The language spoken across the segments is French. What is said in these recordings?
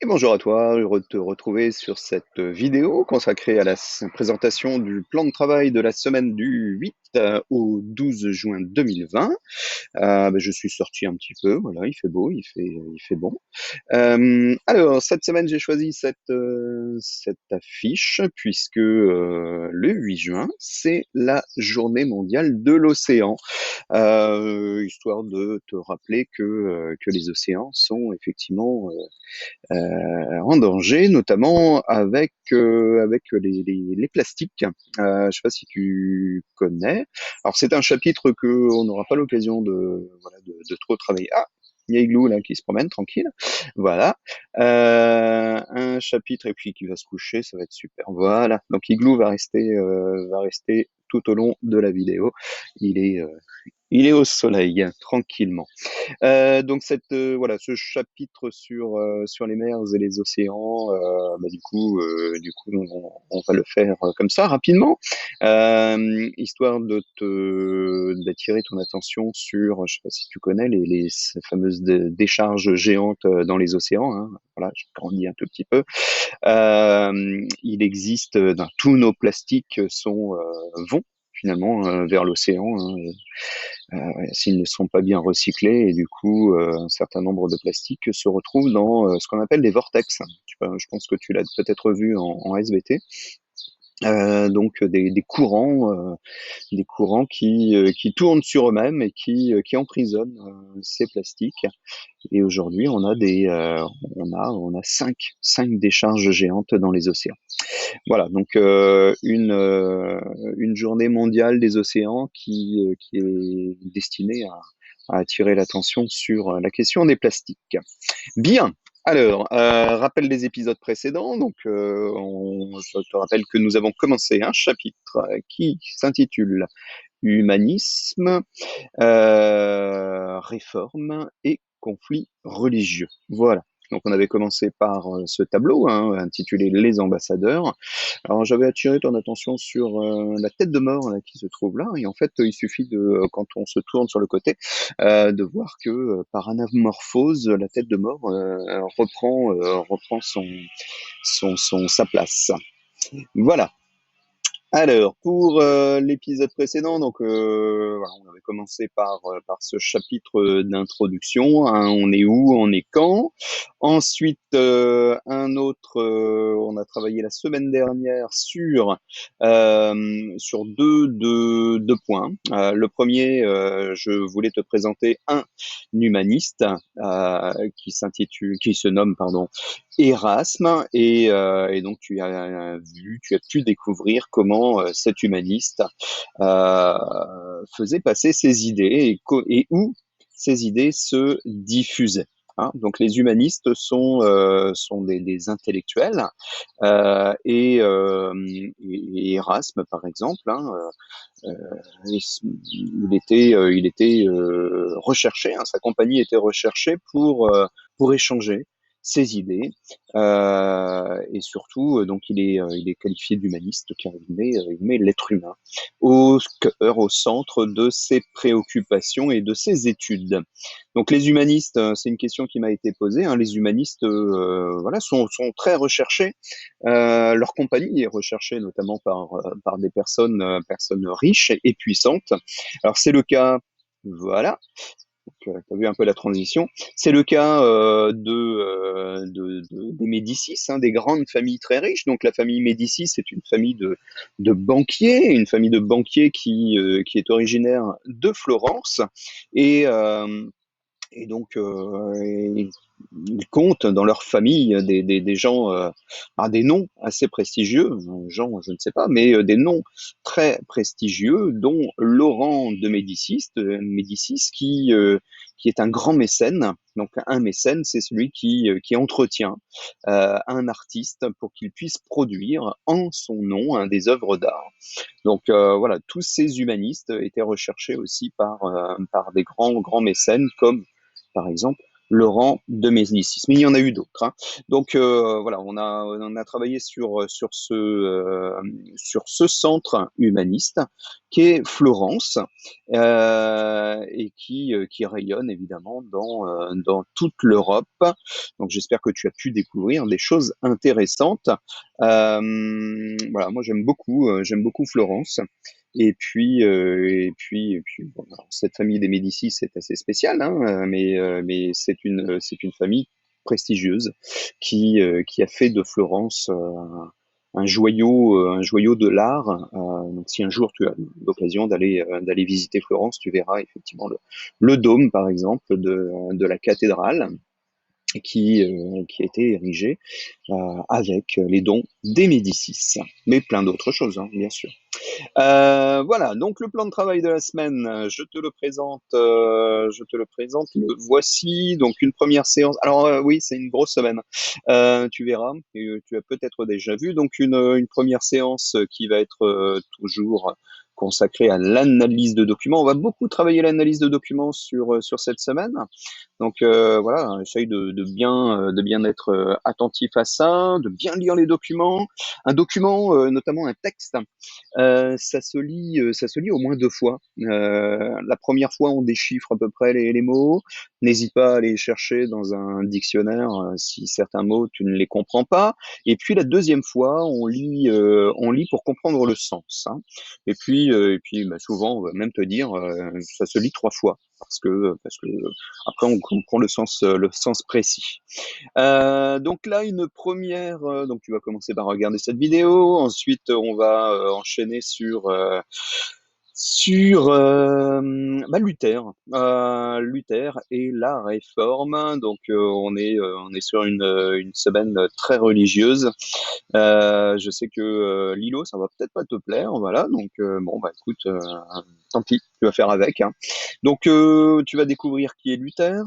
Et bonjour à toi, heureux de te retrouver sur cette vidéo consacrée à la présentation du plan de travail de la semaine du 8 au 12 juin 2020. Je suis sorti un petit peu, voilà, il fait beau, il fait bon. Alors, cette semaine, j'ai choisi cette affiche puisque le 8 juin, c'est la journée mondiale de l'océan. Histoire de te rappeler que les océans sont effectivement en danger, notamment avec les plastiques. Je sais pas si tu connais. Alors c'est un chapitre que on n'aura pas l'occasion de trop travailler. Ah, il y a Igloo là qui se promène tranquille. Voilà. Un chapitre et puis qui va se coucher, ça va être super. Voilà. Donc Igloo va rester tout au long de la vidéo. Il est, euh, il est au soleil, tranquillement. Donc voilà, ce chapitre sur les mers et les océans, du coup, on va le faire comme ça rapidement, histoire d'attirer ton attention sur, je sais pas si tu connais ces fameuses décharges géantes dans les océans. Hein. Voilà, je grandis un tout petit peu. Il existe, tous nos plastiques vont finalement vers l'océan. Hein, s'ils ne sont pas bien recyclés et du coup un certain nombre de plastiques se retrouvent dans ce qu'on appelle des vortex. Je pense que tu l'as peut-être vu en SVT. Donc des courants qui tournent sur eux-mêmes et qui emprisonnent ces plastiques. Et aujourd'hui, on a cinq décharges géantes dans les océans. Voilà, donc une journée mondiale des océans qui est destinée à attirer l'attention sur la question des plastiques. Bien. Alors, rappel des épisodes précédents. Donc, je te rappelle que nous avons commencé un chapitre qui s'intitule Humanisme, réforme et conflits religieux. Voilà. Donc on avait commencé par ce tableau hein, intitulé Les ambassadeurs. Alors j'avais attiré ton attention sur la tête de mort là, qui se trouve là. Et en fait, il suffit quand on se tourne sur le côté, de voir que par anamorphose, la tête de mort reprend sa place. Voilà. Alors, pour l'épisode précédent, donc voilà, on avait commencé par ce chapitre d'introduction, hein, on est où, on est quand. Ensuite, on a travaillé la semaine dernière sur deux points. Le premier, je voulais te présenter un humaniste qui se nomme, pardon, Erasme, et donc tu as pu découvrir comment cet humaniste euh, faisait passer ses idées et où ces idées se diffusaient. Hein. Donc les humanistes sont des intellectuels et Erasme par exemple, hein, il était recherché, hein, sa compagnie était recherchée pour échanger ses idées et surtout donc il est qualifié d'humaniste car il met l'être humain au cœur, au centre de ses préoccupations et de ses études. Donc les humanistes, c'est une question qui m'a été posée. Hein, les humanistes, voilà, sont très recherchés. Leur compagnie est recherchée notamment par des personnes riches et puissantes. Alors c'est le cas, voilà, tu as vu un peu la transition. C'est le cas des Médicis, hein, des grandes familles très riches. Donc la famille Médicis, c'est une famille de banquiers qui est originaire de Florence et donc, ils comptent dans leur famille des gens, des noms assez prestigieux, gens, je ne sais pas, mais des noms très prestigieux, dont Laurent de Médicis qui est un grand mécène. Donc, un mécène, c'est celui qui entretient un artiste pour qu'il puisse produire en son nom des œuvres d'art. Donc voilà, tous ces humanistes étaient recherchés aussi par des grands mécènes comme par exemple Laurent de Médicis. Mais il y en a eu d'autres, hein. Donc voilà, on a travaillé sur ce centre humaniste qui est Florence et qui rayonne évidemment dans toute l'Europe. Donc j'espère que tu as pu découvrir des choses intéressantes. Voilà, moi j'aime beaucoup Florence. Et puis, bon, alors, cette famille des Médicis c'est assez spécial, hein, mais c'est une famille prestigieuse qui a fait de Florence un joyau de l'art. Donc, si un jour tu as l'occasion d'aller visiter Florence, tu verras effectivement le dôme, par exemple, de la cathédrale qui a été érigé avec les dons des Médicis, mais plein d'autres choses, hein, bien sûr. Voilà, donc le plan de travail de la semaine, je te le présente, le voici. Donc une première séance. Alors oui, c'est une grosse semaine. Tu verras, et, tu as peut-être déjà vu. Donc une première séance qui va être toujours consacrée à l'analyse de documents. On va beaucoup travailler l'analyse de documents sur cette semaine. Donc voilà, essaye de bien être attentif à ça, de bien lire les documents. Un document, notamment un texte, ça se lit au moins deux fois. La première fois, on déchiffre à peu près les mots. N'hésite pas à aller chercher dans un dictionnaire si certains mots tu ne les comprends pas. Et puis la deuxième fois, on lit pour comprendre le sens, hein. Et puis bah, souvent, on va même te dire, ça se lit trois fois parce que après on comprend le sens précis. Donc là, une première. Donc tu vas commencer par regarder cette vidéo. Ensuite, on va enchaîner sur bah, Luther et la Réforme. Donc on est sur une semaine très religieuse. Je sais que Lilo, ça va peut-être pas te plaire, voilà. Donc bon bah écoute, tant pis, tu vas faire avec, hein. Donc tu vas découvrir qui est Luther.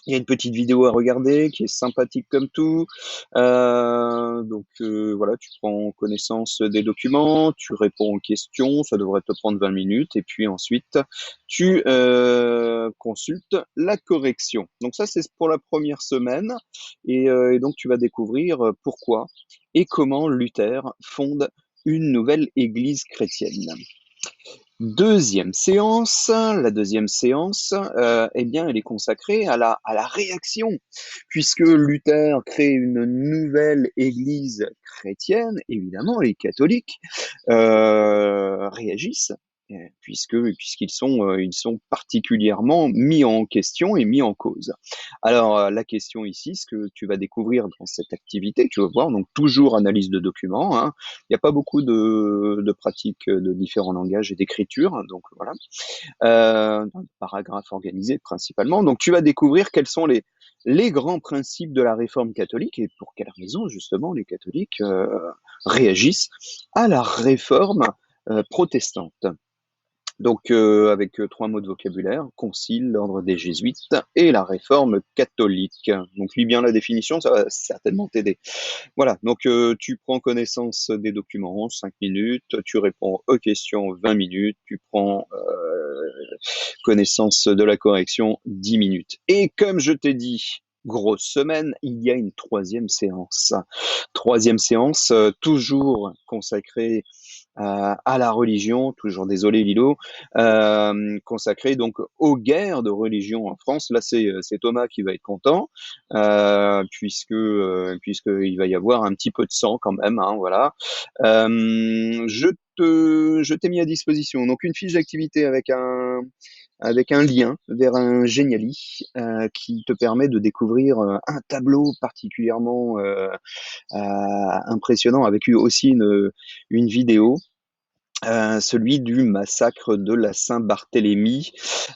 Il y a une petite vidéo à regarder qui est sympathique comme tout. Donc voilà, tu prends connaissance des documents, tu réponds aux questions, ça devrait te prendre 20 minutes, et puis ensuite tu consultes la correction. Donc ça c'est pour la première semaine, et donc tu vas découvrir pourquoi et comment Luther fonde une nouvelle église chrétienne. Deuxième séance, la deuxième séance, eh bien, elle est consacrée à la réaction, puisque Luther crée une nouvelle église chrétienne, évidemment, les catholiques réagissent, puisqu'ils sont particulièrement mis en question et mis en cause. Alors, la question ici, ce que tu vas découvrir dans cette activité, tu vas voir, donc toujours analyse de documents, hein. Il n'y a pas beaucoup de pratiques de différents langages et d'écriture, hein, donc voilà. Dans des paragraphes organisés principalement. Donc tu vas découvrir quels sont les grands principes de la réforme catholique et pour quelles raisons justement les catholiques réagissent à la réforme protestante. Donc avec trois mots de vocabulaire, concile, l'ordre des jésuites et la réforme catholique. Donc lis bien la définition, ça va certainement t'aider. Voilà, donc tu prends connaissance des documents, 5 minutes, tu réponds aux questions, 20 minutes, tu prends connaissance de la correction, 10 minutes. Et comme je t'ai dit, grosse semaine, il y a une troisième séance. Troisième séance, toujours consacrée à la religion, toujours désolé Lilo, consacrée donc aux guerres de religion en France. Là, c'est Thomas qui va être content, puisque il va y avoir un petit peu de sang quand même, hein, voilà. Je t'ai mis à disposition donc une fiche d'activité avec un lien vers un Geniali qui te permet de découvrir un tableau particulièrement impressionnant avec aussi une vidéo. Celui du massacre de la Saint-Barthélemy.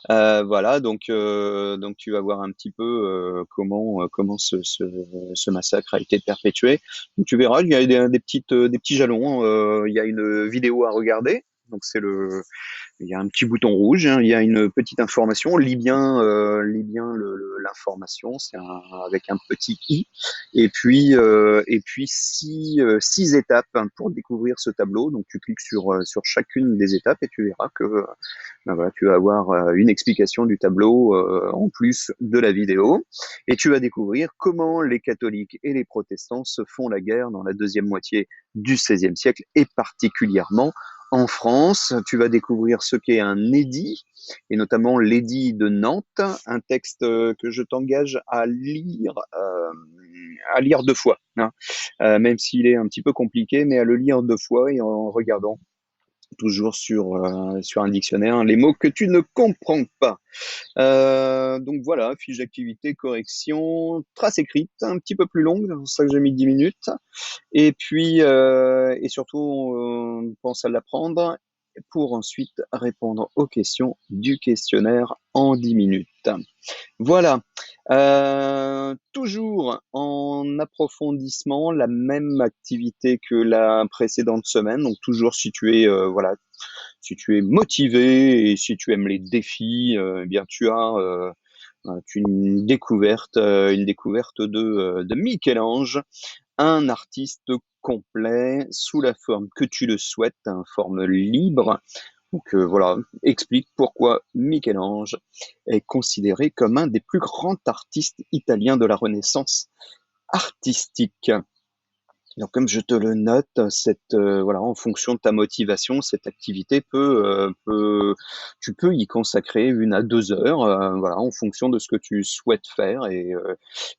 Voilà, donc tu vas voir un petit peu comment ce massacre a été perpétué. Donc tu verras, il y a des petits jalons, il y a une vidéo à regarder, Donc il y a un petit bouton rouge, hein, il y a une petite information. Lis bien l'information. Avec un petit i. Et puis six étapes, hein, pour découvrir ce tableau. Donc tu cliques sur chacune des étapes et tu verras que ben voilà, tu vas avoir une explication du tableau en plus de la vidéo. Et tu vas découvrir comment les catholiques et les protestants se font la guerre dans la deuxième moitié du XVIe siècle et particulièrement en France. Tu vas découvrir ce qu'est un édit, et notamment l'édit de Nantes, un texte que je t'engage à lire deux fois, hein. Même s'il est un petit peu compliqué, mais à le lire deux fois et en regardant toujours sur un dictionnaire les mots que tu ne comprends pas. Donc voilà, fiche d'activité, correction, trace écrite, un petit peu plus longue, c'est pour ça que j'ai mis 10 minutes. Et puis, et surtout, pense à l'apprendre pour ensuite répondre aux questions du questionnaire en 10 minutes. Voilà. Toujours en approfondissement, la même activité que la précédente semaine. Donc toujours si tu es, voilà, si tu es motivé et si tu aimes les défis, eh bien tu une découverte de Michel-Ange, un artiste complet sous la forme que tu le souhaites, une forme libre. Donc voilà, explique pourquoi Michel-Ange est considéré comme un des plus grands artistes italiens de la Renaissance artistique. Donc, comme je te le note, voilà, en fonction de ta motivation, cette activité tu peux y consacrer 1 à 2 heures, voilà, en fonction de ce que tu souhaites faire et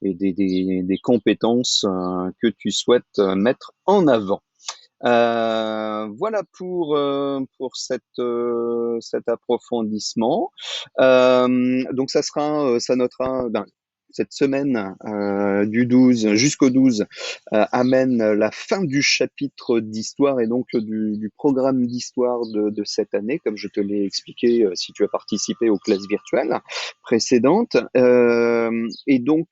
des compétences que tu souhaites mettre en avant. Voilà pour cet approfondissement. Donc ça notera, ben, cette semaine du 12 jusqu'au 12 amène la fin du chapitre d'histoire et donc du programme d'histoire de cette année, comme je te l'ai expliqué si tu as participé aux classes virtuelles précédentes. Et donc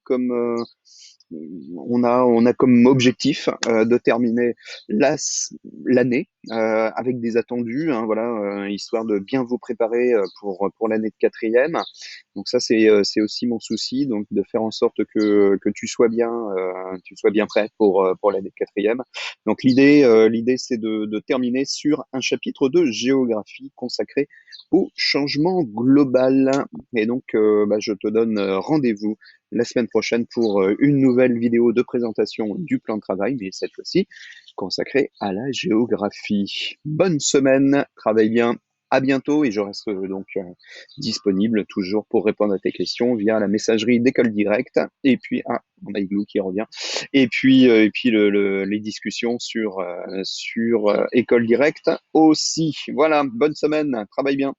comme on a comme objectif de terminer l'année avec des attendus, hein, voilà, histoire de bien vous préparer pour l'année de quatrième. Donc ça, c'est aussi mon souci, donc de faire en sorte que tu sois bien prêt pour l'année de quatrième. Donc l'idée, c'est de terminer sur un chapitre de géographie consacré au changement global. Et donc, bah, je te donne rendez-vous la semaine prochaine pour une nouvelle vidéo de présentation du plan de travail, mais cette fois-ci consacrée à la géographie. Bonne semaine, travaille bien, à bientôt et je reste donc disponible toujours pour répondre à tes questions via la messagerie d'École Directe et puis on a Igloo qui revient et puis les discussions sur École Directe aussi. Voilà, bonne semaine, travaille bien.